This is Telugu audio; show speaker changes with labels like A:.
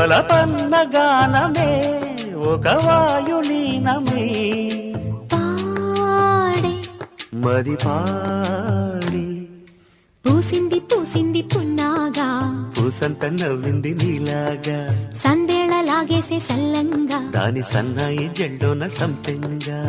A: వలపన్న గానమే ఒక వాయులీనమే
B: పాడే
A: మరి పాడి
B: పూసింది పూసింది పున్నాగా
A: పూసంత నవ్వింది నీలాగా
B: సందేళ లాగేసే సల్లంగా
A: దాని సన్నాయి జెండోన సంపెంగా